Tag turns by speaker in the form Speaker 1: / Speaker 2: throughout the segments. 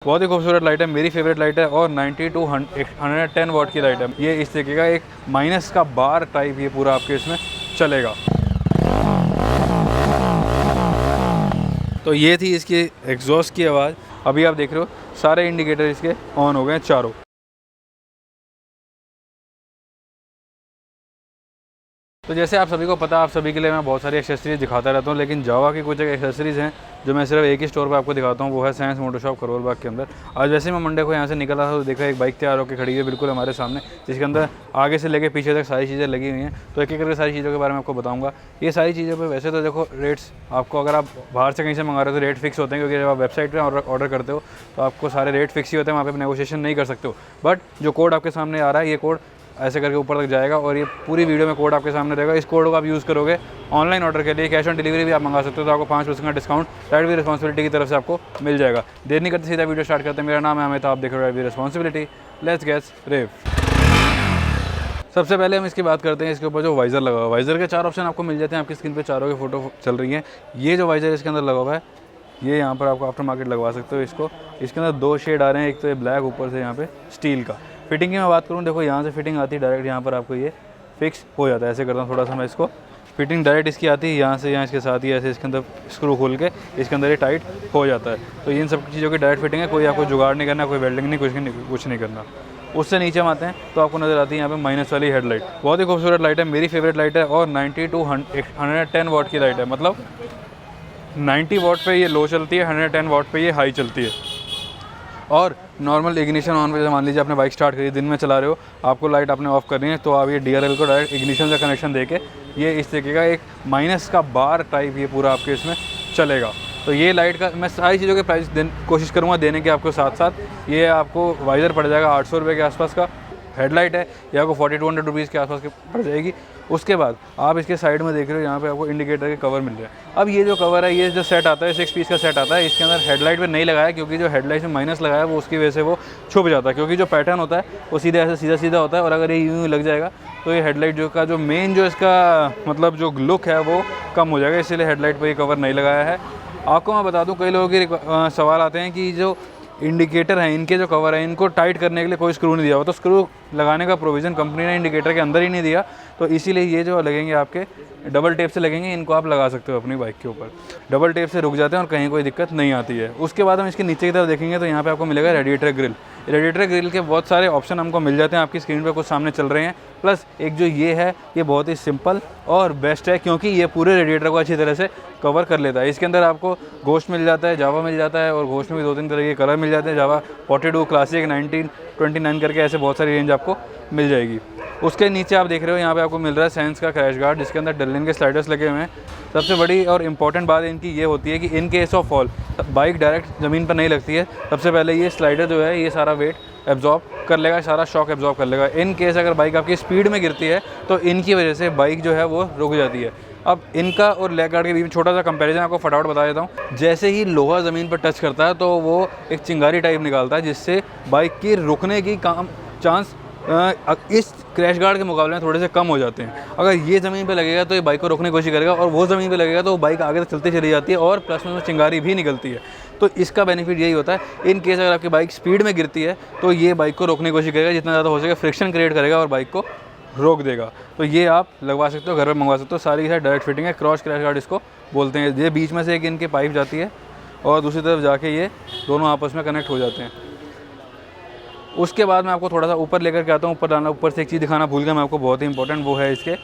Speaker 1: बहुत ही खूबसूरत लाइट है, मेरी फेवरेट लाइट है और 90 to 110 वाट की लाइट है। ये इस तरीके का एक माइनस का बार टाइप ये पूरा आपके इसमें चलेगा। तो ये थी इसकी एग्जॉस्ट की आवाज़। अभी आप देख रहे हो सारे इंडिकेटर इसके ऑन हो गए हैं चारों। तो जैसे आप सभी को पता है, आप सभी के लिए मैं बहुत सारी एक्सेसरीज दिखाता रहता हूँ, लेकिन जावा की कुछ एक एक्सेसरीज़ हैं जो मैं सिर्फ एक ही स्टोर पे आपको दिखाता हूँ, वो है science motor shop Karol Bagh के अंदर। आज वैसे मैं मंडे को यहाँ से निकला था तो देखा एक बाइक तैयार होकर खड़ी है बिल्कुल हमारे सामने, जिसके अंदर आगे से लेके पीछे तक सारी चीज़ें लगी हुई हैं। तो एक एक करके सारी चीज़ों के बारे में आपको बताऊँगा। ये सारी चीज़ों पर वैसे तो देखो रेट्स आपको, अगर आप बाहर से कहीं से मंगा रहे हो तो रेट फिक्स होते हैं, क्योंकि जब आप वेबसाइट पर ऑर्डर करते हो तो आपको सारे रेट फिक्स ही होते हैं, वहाँ पर नेगोशिएशन नहीं कर सकते हो। बट जो कोड आपके सामने आ रहा है, ये कोड ऐसे करके ऊपर तक जाएगा और ये पूरी वीडियो में कोड आपके सामने रहेगा। इस कोड को आप यूज़ करोगे ऑनलाइन ऑर्डर के लिए, कैश ऑन डिलीवरी भी आप मंगा सकते हो, तो आपको 5% का डिस्काउंट राइट विद रिस्पॉन्सिबिलिटी की तरफ से आपको मिल जाएगा। देर नहीं करते सीधा वीडियो स्टार्ट करते हैं। मेरा नाम है अमित, आप देख रहे हो right with responsibility. Let's get rev. सबसे पहले हम इसकी बात करते हैं, इसके ऊपर जो वाइज़र लगा हुआ है। वाइज़र के 4 ऑप्शन आपको मिल जाते हैं, आपकी स्क्रीन पे चारों की फोटो चल रही है। ये जो वाइज़र इसके अंदर लगा हुआ है, ये यहाँ पर आपको आफ्टर मार्केट लगवा सकते हो इसको। इसके अंदर 2 शेड आ रहे हैं, एक तो ये ब्लैक, ऊपर से यहाँ पे स्टील का। फिटिंग की मैं बात करूँ, देखो यहाँ से फिटिंग आती है डायरेक्ट, यहाँ पर आपको ये फिक्स हो जाता है। ऐसे करता हूँ थोड़ा सा मैं इसको, फिटिंग डायरेक्ट इसकी आती है यहाँ से, यहाँ इसके साथ ही ऐसे इसके अंदर स्क्रू खोल के इसके अंदर ये टाइट हो जाता है। तो इन सब चीज़ों की डायरेक्ट फिटिंग है, कोई आपको जुगाड़ नहीं करना, कोई वेल्डिंग नहीं, कुछ नहीं करना। उससे नीचे हम आते हैं तो आपको नज़र आती है यहाँ पे माइनस वाली हेडलाइट। बहुत ही खूबसूरत लाइट है, मेरी फेवरेट लाइट है और 90 to 110 वाट की लाइट है। मतलब 90 वाट पे ये लो चलती है, 110 वाट पे ये हाई चलती है। और नॉर्मल इग्निशन ऑन पे, मान लीजिए आपने बाइक स्टार्ट करी, दिन में चला रहे हो, आपको लाइट आपने ऑफ करनी है, तो आप ये DRL को डायरेक्ट इग्निशन से कनेक्शन देके ये इस तरीके का एक माइनस का बार टाइप ये पूरा आपके इसमें चलेगा। तो ये लाइट का मैं सारी चीज़ों के प्राइस कोशिश करूँगा देने के आपको साथ साथ। ये आपको वाइज़र पड़ जाएगा 800 रुपये के आसपास का। हेडलाइट है ये आपको 40-200 रुपीज़ के आसपास की पड़ जाएगी। उसके बाद आप इसके साइड में देख रहे हो, यहाँ पे आपको इंडिकेटर के कवर मिल रहे हैं। अब ये जो कवर है, ये जो सेट आता है 6 पीस का सेट आता है, इसके अंदर हेडलाइट पे नहीं लगाया, क्योंकि जो हेडलाइट में माइनस लगाया है वो उसकी वजह से वो छुप जाता है, क्योंकि जो पैटर्न होता है वो सीधे ऐसे सीधा होता है, और अगर ये यूँ लग जाएगा तो ये हेडलाइट जो मेन जो इसका मतलब जो लुक है वो कम हो जाएगा, इसीलिए हेडलाइट पर ये कवर नहीं लगाया है। आपको मैं बता दूँ, कई लोगों के सवाल आते हैं कि जो इंडिकेटर हैं इनके जो कवर है, इनको टाइट करने के लिए कोई स्क्रू नहीं दिया हुआ, तो स्क्रू लगाने का प्रोविज़न कंपनी ने इंडिकेटर के अंदर ही नहीं दिया, तो इसीलिए ये जो लगेंगे आपके डबल टेप से लगेंगे, इनको आप लगा सकते हो अपनी बाइक के ऊपर। डबल टेप से रुक जाते हैं और कहीं कोई दिक्कत नहीं आती है। उसके बाद हम इसके नीचे की तरफ देखेंगे तो यहाँ पे आपको मिलेगा रेडिएटर ग्रिल। रेडिएटर ग्रिल के बहुत सारे ऑप्शन हमको मिल जाते हैं, आपकी स्क्रीन पे कुछ सामने चल रहे हैं। प्लस एक जो ये है, ये बहुत ही सिंपल और बेस्ट है, क्योंकि ये पूरे रेडिएटर को अच्छी तरह से कवर कर लेता है। इसके अंदर आपको घोस्ट मिल जाता है, जावा मिल जाता है, और घोस्ट में भी 2-3 तरह के कलर मिल जाते हैं। जावा 42, क्लासिक, 1929 करके ऐसे बहुत सारी रेंज आपको मिल जाएगी। उसके नीचे आप देख रहे हो यहाँ पे आपको मिल रहा है साइंस का क्रैश गार्ड, जिसके अंदर डलिन के स्लाइडर्स लगे हुए हैं। सबसे बड़ी और इम्पॉर्टेंट बात इनकी ये होती है कि in case of fall bike direct ज़मीन पर नहीं लगती है। सबसे पहले ये स्लाइडर जो है ये सारा वेट एब्जॉर्ब कर लेगा, सारा शॉक एब्जॉर्ब कर लेगा। इन केस अगर बाइक आपकी स्पीड में गिरती है तो इनकी वजह से बाइक जो है वो रुक जाती है। अब इनका और लेग गार्ड के बीच में छोटा सा कंपैरिजन आपको फटाफट बता देता हूँ। जैसे ही लोहा ज़मीन पर टच करता है तो वो एक चिंगारी टाइप निकालता है, जिससे बाइक की रुकने की चांस इस क्रैश गार्ड के मुकाबले में थोड़े से कम हो जाते हैं। अगर ये ज़मीन पे लगेगा तो ये बाइक को रोकने की कोशिश करेगा, और वो ज़मीन पे लगेगा तो बाइक आगे तक चलती चली जाती है, और प्लस में चिंगारी भी निकलती है। तो इसका बेनिफिट यही होता है। इन केस अगर आपकी बाइक स्पीड में गिरती है तो ये बाइक को रोकने की कोशिश करेगा, जितना ज़्यादा हो सके फ्रिक्शन क्रिएट करेगा और बाइक को रोक देगा। तो ये आप लगवा सकते हो, घर पर मंगवा सकते हो। सारी की सारी डायरेक्ट फिटिंग है, क्रॉस क्रैश गार्ड इसको बोलते हैं। ये बीच में से एक इनके पाइप जाती है और दूसरी तरफ जाके ये दोनों आपस में कनेक्ट हो जाते हैं। उसके बाद मैं आपको थोड़ा सा ऊपर लेकर के आता हूँ। ऊपर से एक चीज़ दिखाना भूल गया मैं आपको, बहुत ही इंपॉर्टेंट, वो है इसके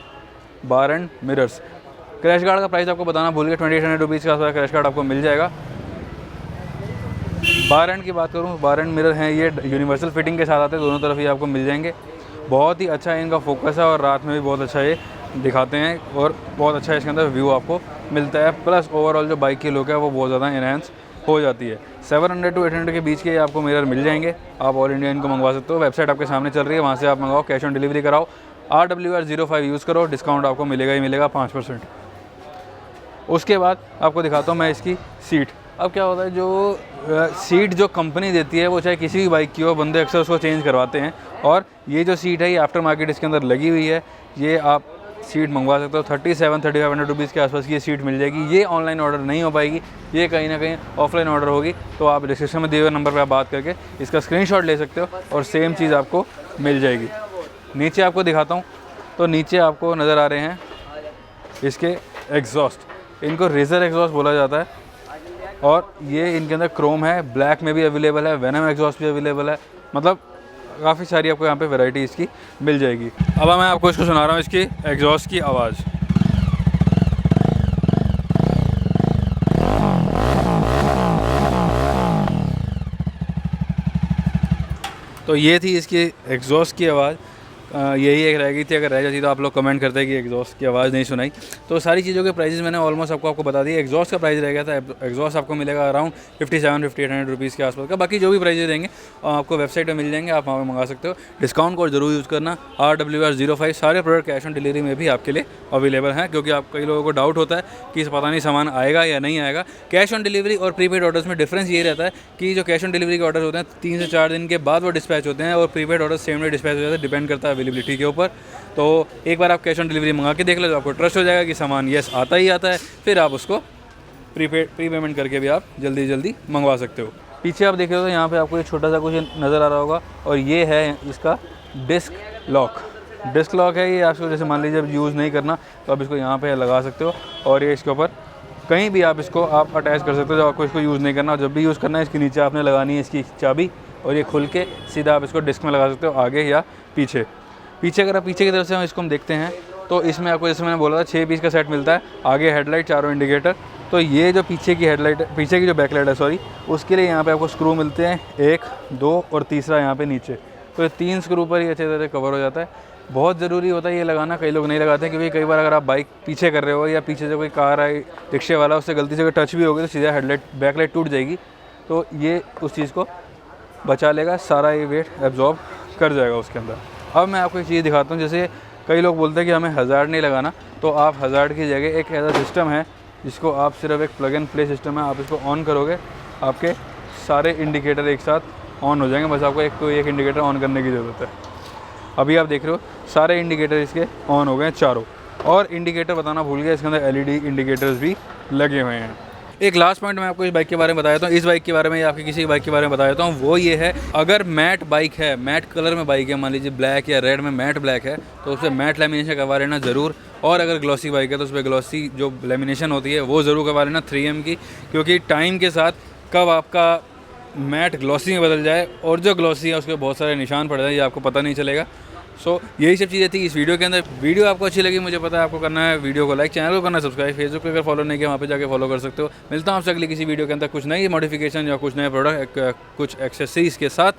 Speaker 1: बार एंड मिरर्स। क्रैश गार्ड का प्राइस आपको बताना भूल गया, 2800 रुपीज़ का क्रैश गार्ड आपको मिल जाएगा। बार एंड की बात करूँ, बार एंड मिरर हैं ये यूनिवर्सल फिटिंग के साथ आते हैं, दोनों तरफ ये आपको मिल जाएंगे। बहुत ही अच्छा इनका फोकस है और रात में भी बहुत अच्छा ये दिखाते हैं, और बहुत अच्छा इसके अंदर व्यू आपको मिलता है। प्लस ओवरऑल जो बाइक की लुक है वो बहुत ज़्यादा इनहेंस हो जाती है। 700 to 800 के बीच के आपको मिरर मिल जाएंगे। आप ऑल इंडिया इनको मंगवा सकते हो, वेबसाइट आपके सामने चल रही है, वहाँ से आप मंगाओ, कैश ऑन डिलीवरी कराओ, RWR05 यूज़ करो, डिस्काउंट आपको मिलेगा ही मिलेगा 5%। उसके बाद आपको दिखाता हूँ मैं इसकी सीट। अब क्या होता है, जो सीट जो कंपनी देती है वो चाहे किसी भी बाइक की हो, बंदे अक्सर उसको चेंज करवाते हैं, और ये जो सीट है ये आफ्टर मार्केट इसके अंदर लगी हुई है। ये आप सीट मंगवा सकते हो। 37-3500 रुपीज़ के आसपास की ये सीट मिल जाएगी। ये ऑनलाइन ऑर्डर नहीं हो पाएगी, ये कहीं ना कहीं ऑफलाइन ऑर्डर होगी। तो आप डिस्क्रिप्शन में दिए हुए नंबर पर आप बात करके इसका स्क्रीनशॉट ले सकते हो और सेम चीज़ आपको मिल जाएगी। नीचे आपको दिखाता हूँ, तो नीचे आपको नज़र आ रहे हैं इसके एग्जॉस्ट। इनको रेजर एग्जॉस्ट बोला जाता है और ये इनके अंदर क्रोम है, ब्लैक में भी अवेलेबल है, वेनम एग्जॉस्ट भी अवेलेबल है। मतलब काफ़ी सारी आपको यहाँ पे वैरायटी इसकी मिल जाएगी। अब मैं आपको इसको सुना रहा हूँ इसकी एग्जॉस्ट की आवाज़। तो ये थी इसकी एग्जॉस्ट की आवाज़। यही एक रह गई थी, अगर रह जाती तो आप लोग कमेंट करते हैं कि एग्जॉस्ट की आवाज़ नहीं सुनाई। तो सारी चीज़ों के प्राइसेस मैंने ऑलमोस्ट आपको बता दिए। एग्जॉस्ट का प्राइस रह गया था, एग्जॉस्ट आपको मिलेगा अराउंड 57-5800 रुपीज़ के आसपास का। बाकी जो भी प्राइजेस देंगे आपको वेबसाइट पर मिल जाएंगे, आप वहाँ पर मंगा सकते हो। डिस्काउंट कोड जरूर यूज़ करना RWR05। सारे प्रोडक्ट कैश ऑन डिलीवरी में भी आपके लिए अवेलेबल हैं, क्योंकि आप कई लोगों को डाउट होता है कि पता नहीं सामान आएगा या नहीं आएगा। कैश ऑन डिलीवरी और प्रीपेड ऑर्डर्स में डिफरेंस ये रहता है कि जो कैश ऑन डिलीवरी के ऑर्डर होते हैं 3 से 4 दिन के बाद वो डिस्पैच होते हैं और prepaid order same day dispatch हो जाता है, डिपेंड करता है अवेलेबिलिटी के ऊपर। तो एक बार आप कैश ऑन डिलीवरी मंगा के देख लो तो आपको ट्रस्ट हो जाएगा कि सामान यस आता ही आता है। फिर आप उसको प्री पेमेंट करके भी आप जल्दी मंगवा सकते हो। पीछे आप देख रहे हो तो यहाँ पे आपको एक छोटा सा कुछ नज़र आ रहा होगा और ये है इसका डिस्क लॉक। डिस्क लॉक है ये, आपको जैसे मान लीजिए यूज़ नहीं करना तो आप इसको यहाँ पे लगा सकते हो और ये इसके ऊपर कहीं भी आप इसको आप अटैच कर सकते हो। जब आपको इसको यूज़ नहीं करना, जब भी यूज़ करना है इसके नीचे आपने लगानी है इसकी चाबी और ये खुल के सीधा आप इसको डिस्क में लगा सकते हो, आगे या पीछे। अगर आप पीछे की तरफ से इसको हम देखते हैं तो इसमें आपको जैसे मैंने बोला था 6 पीस का सेट मिलता है। आगे हेडलाइट, चारों इंडिकेटर। तो ये जो पीछे की हेडलाइट, पीछे की जो बैकलाइट है सॉरी, उसके लिए यहाँ पे आपको स्क्रू मिलते हैं 1, 2 और तीसरा यहाँ पे नीचे। तो ये 3 स्क्रू पर ही अच्छे तरह कवर हो जाता है। बहुत ज़रूरी होता है ये लगाना, कई लोग नहीं लगाते हैं, क्योंकि कई बार अगर आप बाइक पीछे कर रहे हो या पीछे से कोई कार आई, रिक्शे वाला, उससे गलती से अगर टच भी होगी तो सीधा हेडलाइट बैकलाइट टूट जाएगी। तो ये उस चीज़ को बचा लेगा, सारा ये वेट एब्जॉर्ब कर जाएगा उसके अंदर। अब मैं आपको एक चीज़ दिखाता हूँ। जैसे कई लोग बोलते हैं कि हमें हज़ार्ड नहीं लगाना, तो आप हज़ार्ड की जगह एक ऐसा सिस्टम है जिसको आप सिर्फ एक प्लग एंड प्ले सिस्टम है, आप इसको ऑन करोगे आपके सारे इंडिकेटर एक साथ ऑन हो जाएंगे। बस आपको एक इंडिकेटर ऑन करने की ज़रूरत है। अभी आप देख रहे हो सारे इंडिकेटर इसके ऑन हो गए हैं चारों। और इंडिकेटर बताना भूल गया, इसके अंदर LED इंडिकेटर्स भी लगे हुए हैं। एक लास्ट पॉइंट मैं आपको इस बाइक के बारे में बताया था, इस बाइक के बारे में या आपकी किसी बाइक के बारे में बताया था, वो ये है, अगर मैट बाइक है, मैट कलर में बाइक है, मान लीजिए ब्लैक या रेड में मैट ब्लैक है, तो उससे मैट लेमिनेशन करवा लेना ज़रूर। और अगर ग्लॉसी बाइक है तो उस पर ग्लॉसी जो लेमिनेशन होती है वो ज़रूर करवा लेना 3M की, क्योंकि टाइम के साथ कब आपका मैट ग्लॉसी में बदल जाए और जो ग्लॉसी है उसके बहुत सारे निशान पड़ जाए, ये आपको पता नहीं चलेगा। सो यही सब चीज़ें थी इस वीडियो के अंदर। वीडियो आपको अच्छी लगी, मुझे पता है आपको करना है। वीडियो को लाइक, चैनल को करना सब्सक्राइब, फेसबुक पे अगर फॉलो नहीं किया वहाँ पे जाके फॉलो कर सकते हो। मिलता हूँ आपसे अगली किसी वीडियो के अंदर कुछ नई मॉडिफिकेशन या कुछ नए प्रोडक्ट, कुछ एक्सेसरीज़ के साथ।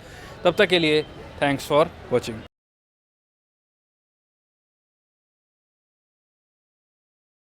Speaker 1: तब तक के लिए थैंक्स फॉर वॉचिंग।